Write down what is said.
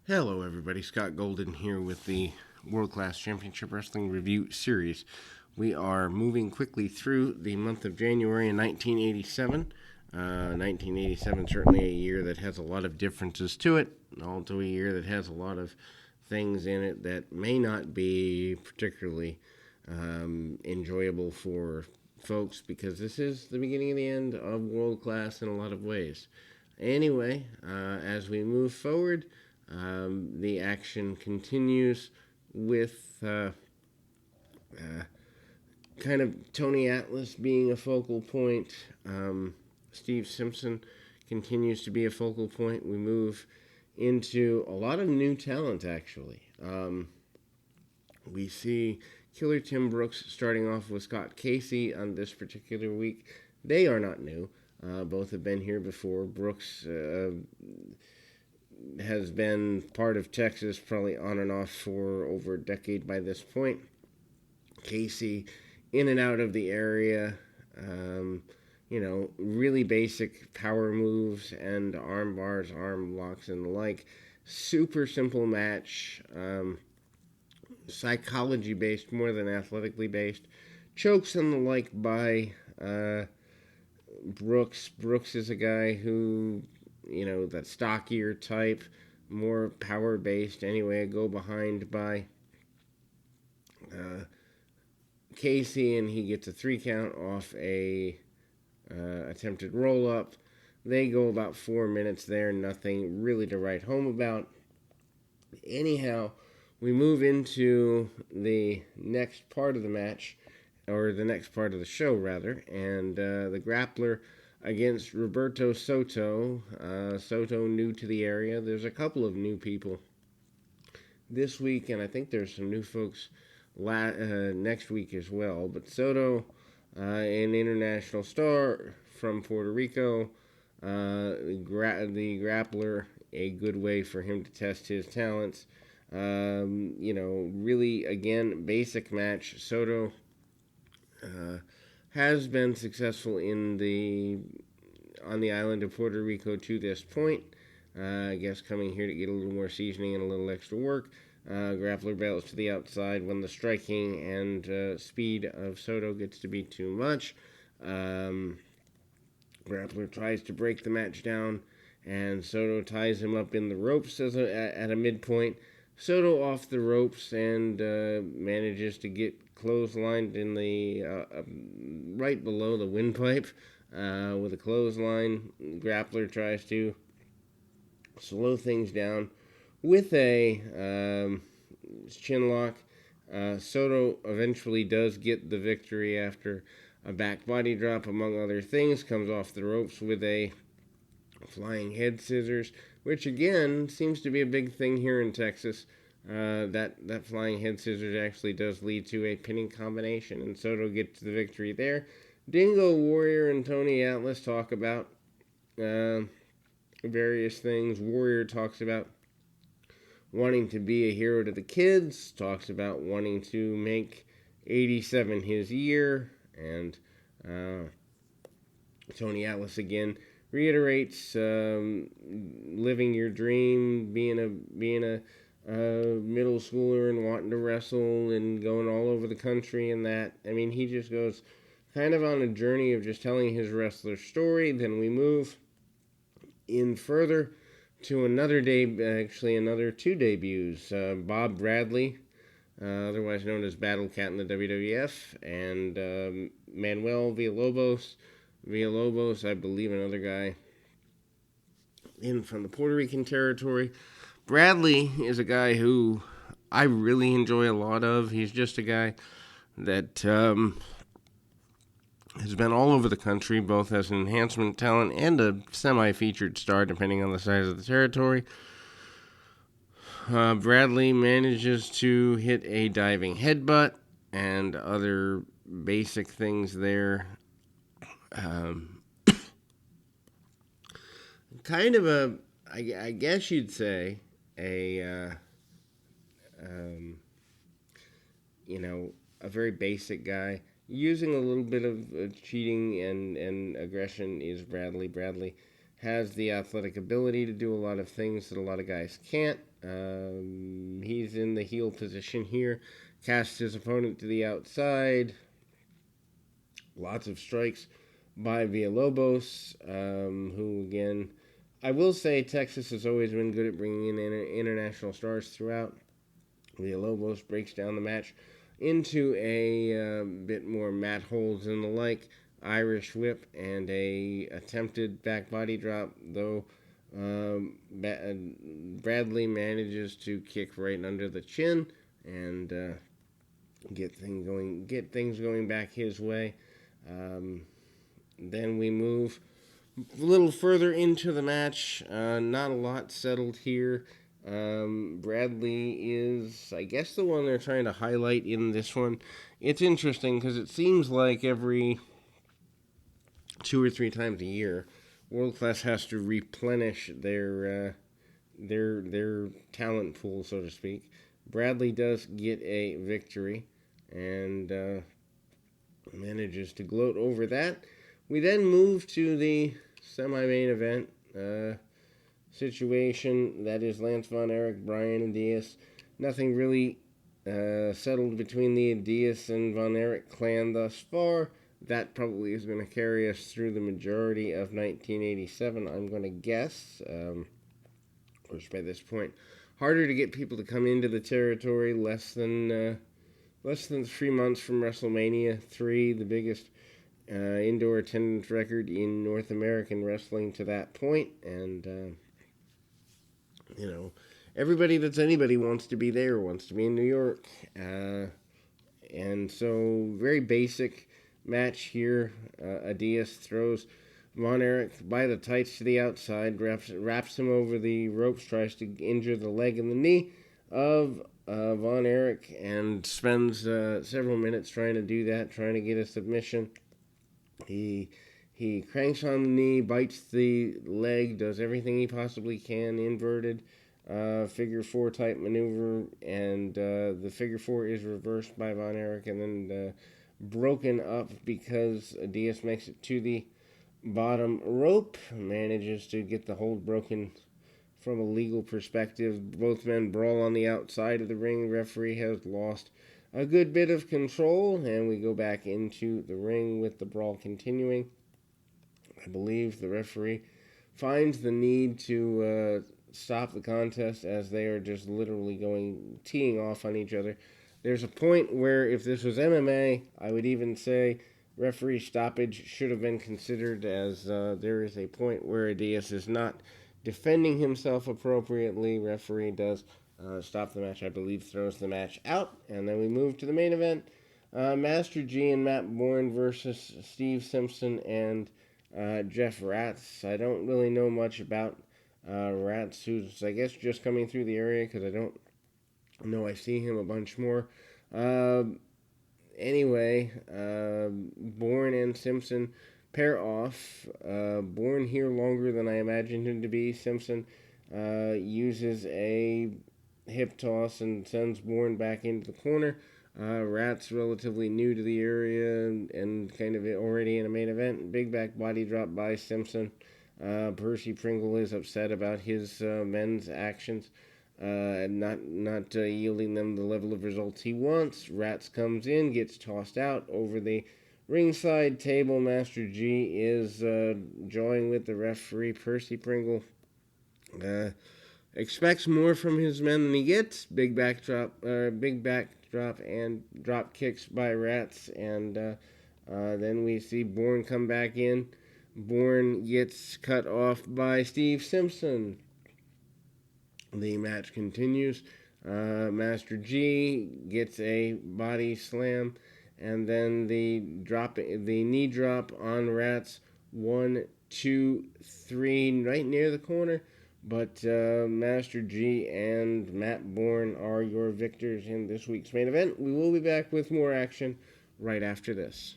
Hello, everybody. Scott Golden here with the World Class Championship Wrestling Review Series. We are moving quickly through the month of January in 1987. 1987, certainly a year that has a lot of differences to it, also a year that has a lot of things in it that may not be particularly enjoyable for folks, because this is the beginning of the end of World Class in a lot of ways. Anyway, as we move forward, the action continues with kind of Tony Atlas being a focal point. Steve Simpson continues to be a focal point. We move into a lot of new talent, actually. We see Killer Tim Brooks starting off with Scott Casey on this particular week. They are not new. Both have been here before. Brooks has been part of Texas probably on and off for over a decade by this point. Casey in and out of the area, really basic power moves and arm bars, arm locks, and the like. Super simple match, psychology based more than athletically based. Chokes and the like by Brooks. Brooks is a guy who, that stockier type, more power based. Anyway, go behind by Casey, and he gets a 3 count off a attempted roll up. They go about 4 minutes there, nothing really to write home about. Anyhow, we move into the next part of the match, or the next part of the show, rather, and the grappler against Roberto Soto. Soto new to the area. There's a couple of new people this week, and I think there's some new folks next week as well. But Soto, an international star from Puerto Rico, the grappler, a good way for him to test his talents. Really, again, basic match. Soto has been successful on the island of Puerto Rico to this point. I guess coming here to get a little more seasoning and a little extra work. Grappler bails to the outside when the striking and speed of Soto gets to be too much. Grappler tries to break the match down, and Soto ties him up in the ropes at a midpoint. Soto off the ropes and manages to get clotheslined in the right below the windpipe with a clothesline. Grappler tries to slow things down with a chin lock. Soto eventually does get the victory after a back body drop, among other things. Comes off the ropes with a flying head scissors, which again seems to be a big thing here in Texas. That flying head scissors actually does lead to a pinning combination, and Soto gets the victory there. Dingo Warrior and Tony Atlas talk about various things. Warrior talks about wanting to be a hero to the kids, talks about wanting to make 87 his year, and Tony Atlas again reiterates living your dream, being a middle schooler and wanting to wrestle and going all over the country and that. I mean, he just goes kind of on a journey of just telling his wrestler story. Then we move in further to another two debuts. Bob Bradley, otherwise known as Battle Cat in the WWF, and Manuel Villalobos, I believe another guy in from the Puerto Rican territory. Bradley is a guy who I really enjoy a lot of. He's just a guy that has been all over the country, both as an enhancement talent and a semi-featured star, depending on the size of the territory. Bradley manages to hit a diving headbutt and other basic things there. Kind of I guess you'd say, a very basic guy. Using a little bit of cheating and aggression is Bradley. Bradley has the athletic ability to do a lot of things that a lot of guys can't. He's in the heel position here. Casts his opponent to the outside. Lots of strikes by Villalobos, who, again, I will say Texas has always been good at bringing in international stars throughout. Villalobos breaks down the match into a bit more mat holds and the like, Irish whip, and a attempted back body drop, though Bradley manages to kick right under the chin and get things going back his way. Then we move a little further into the match. Not a lot settled here. Bradley is, I guess, the one they're trying to highlight in this one. It's interesting because it seems like every 2 or 3 times a year, World Class has to replenish their talent pool, so to speak. Bradley does get a victory and manages to gloat over that. We then move to the semi-main event situation. That is Lance Von Erich, Bryan, and Diaz. Nothing really settled between the Diaz and Von Erich clan thus far. That probably is going to carry us through the majority of 1987, I'm going to guess. Of course, by this point, harder to get people to come into the territory. Less than 3 months from WrestleMania 3, the biggest indoor attendance record in North American wrestling to that point. And, everybody that's anybody wants to be there, wants to be in New York. And so, very basic match here. Diaz throws Von Erich by the tights to the outside, wraps him over the ropes, tries to injure the leg and the knee of Von Erich, and spends several minutes trying to do that, trying to get a submission. He cranks on the knee, bites the leg, does everything he possibly can, inverted figure 4 type maneuver, and the figure 4 is reversed by Von Erich and then broken up because Diaz makes it to the bottom rope, manages to get the hold broken from a legal perspective. Both men brawl on the outside of the ring. Referee has lost a good bit of control, and we go back into the ring with the brawl continuing. I believe the referee finds the need to stop the contest as they are just literally teeing off on each other. There's a point where if this was MMA, I would even say referee stoppage should have been considered, as there is a point where Diaz is not defending himself appropriately. Referee does stop the match, I believe, throws the match out, and then we move to the main event. Master G and Matt Bourne versus Steve Simpson and Jeff Ratz. I don't really know much about Ratz, who's, I guess, just coming through the area because I don't know I see him a bunch more. Anyway, Bourne and Simpson pair off. Bourne here longer than I imagined him to be. Simpson uses a hip toss and sends Bourne back into the corner. Rat's relatively new to the area and kind of already in a main event. Big back body drop by Simpson. Percy Pringle is upset about his men's actions. Not yielding them the level of results he wants. Ratz comes in, gets tossed out over the ringside table. Master G is jawing with the referee. Percy Pringle expects more from his men than he gets. Big backdrop and drop kicks by Ratz, and then we see Bourne come back in. Bourne gets cut off by Steve Simpson. The match continues. Master G gets a body slam, and then the knee drop on Ratz. 1, 2, 3, right near the corner. But Master G and Matt Bourne are your victors in this week's main event. We will be back with more action right after this.